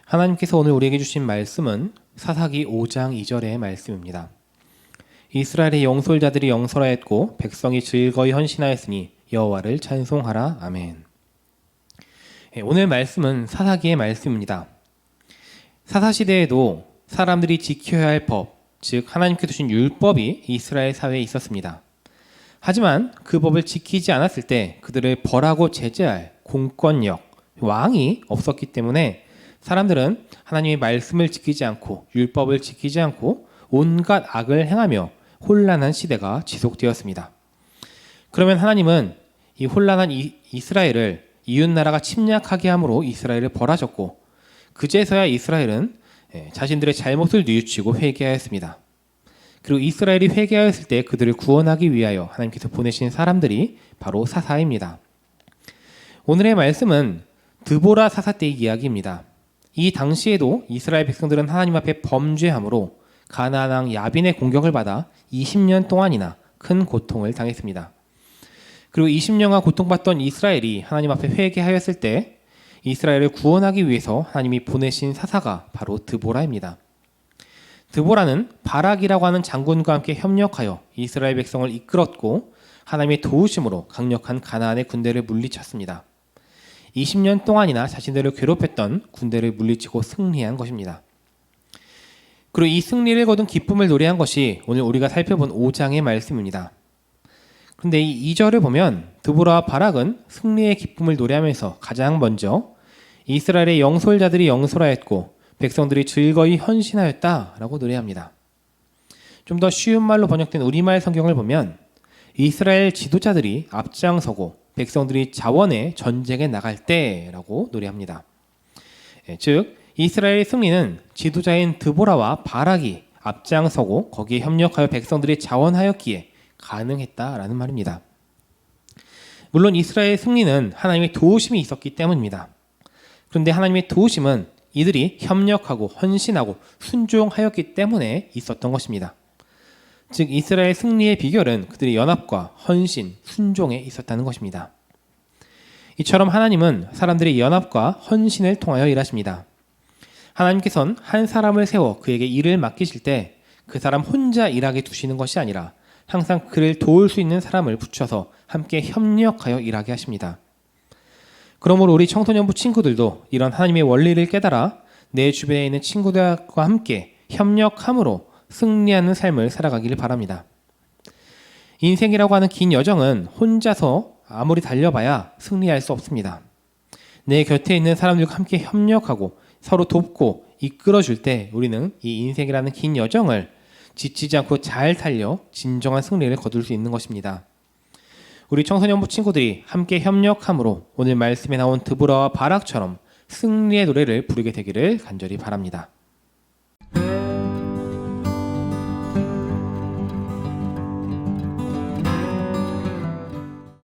하나님께서 오늘 우리에게 주신 말씀은 사사기 5장 2절의 말씀입니다. 이스라엘의 영솔자들이 영설하였고 백성이 즐거이 헌신하였으니 여호와를 찬송하라. 아멘. 오늘 말씀은 사사기의 말씀입니다. 사사시대에도 사람들이 지켜야 할 법, 즉 하나님께서 주신 율법이 이스라엘 사회에 있었습니다. 하지만 그 법을 지키지 않았을 때 그들을 벌하고 제재할 공권력, 왕이 없었기 때문에 사람들은 하나님의 말씀을 지키지 않고 율법을 지키지 않고 온갖 악을 행하며 혼란한 시대가 지속되었습니다. 그러면 하나님은 이 혼란한 이스라엘을 이웃나라가 침략하게 함으로 이스라엘을 벌하셨고 그제서야 이스라엘은 자신들의 잘못을 뉘우치고 회개하였습니다. 그리고 이스라엘이 회개하였을 때 그들을 구원하기 위하여 하나님께서 보내신 사람들이 바로 사사입니다. 오늘의 말씀은 드보라 사사 때의 이야기입니다. 이 당시에도 이스라엘 백성들은 하나님 앞에 범죄함으로 가나안 왕 야빈의 공격을 받아 20년 동안이나 큰 고통을 당했습니다. 그리고 20년간 고통받던 이스라엘이 하나님 앞에 회개하였을 때 이스라엘을 구원하기 위해서 하나님이 보내신 사사가 바로 드보라입니다. 드보라는 바락이라고 하는 장군과 함께 협력하여 이스라엘 백성을 이끌었고 하나님의 도우심으로 강력한 가나안의 군대를 물리쳤습니다. 20년 동안이나 자신들을 괴롭혔던 군대를 물리치고 승리한 것입니다. 그리고 이 승리를 거둔 기쁨을 노래한 것이 오늘 우리가 살펴본 5장의 말씀입니다. 그런데 이 2절을 보면 드보라와 바락은 승리의 기쁨을 노래하면서 가장 먼저 이스라엘의 영솔자들이 영솔하였고 백성들이 즐거이 헌신하였다라고 노래합니다. 좀 더 쉬운 말로 번역된 우리말 성경을 보면 이스라엘 지도자들이 앞장서고 백성들이 자원의 전쟁에 나갈 때라고 노래합니다. 즉 이스라엘의 승리는 지도자인 드보라와 바락이 앞장서고 거기에 협력하여 백성들이 자원하였기에 가능했다라는 말입니다. 물론 이스라엘의 승리는 하나님의 도우심이 있었기 때문입니다. 그런데 하나님의 도우심은 이들이 협력하고 헌신하고 순종하였기 때문에 있었던 것입니다. 즉 이스라엘 승리의 비결은 그들의 연합과 헌신, 순종에 있었다는 것입니다. 이처럼 하나님은 사람들의 연합과 헌신을 통하여 일하십니다. 하나님께서는 한 사람을 세워 그에게 일을 맡기실 때 그 사람 혼자 일하게 두시는 것이 아니라 항상 그를 도울 수 있는 사람을 붙여서 함께 협력하여 일하게 하십니다. 그러므로 우리 청소년부 친구들도 이런 하나님의 원리를 깨달아 내 주변에 있는 친구들과 함께 협력함으로 승리하는 삶을 살아가기를 바랍니다. 인생이라고 하는 긴 여정은 혼자서 아무리 달려봐야 승리할 수 없습니다. 내 곁에 있는 사람들과 함께 협력하고 서로 돕고 이끌어줄 때 우리는 이 인생이라는 긴 여정을 지치지 않고 잘 달려 진정한 승리를 거둘 수 있는 것입니다. 우리 청소년부 친구들이 함께 협력함으로 오늘 말씀에 나온 드보라와 바락처럼 승리의 노래를 부르게 되기를 간절히 바랍니다.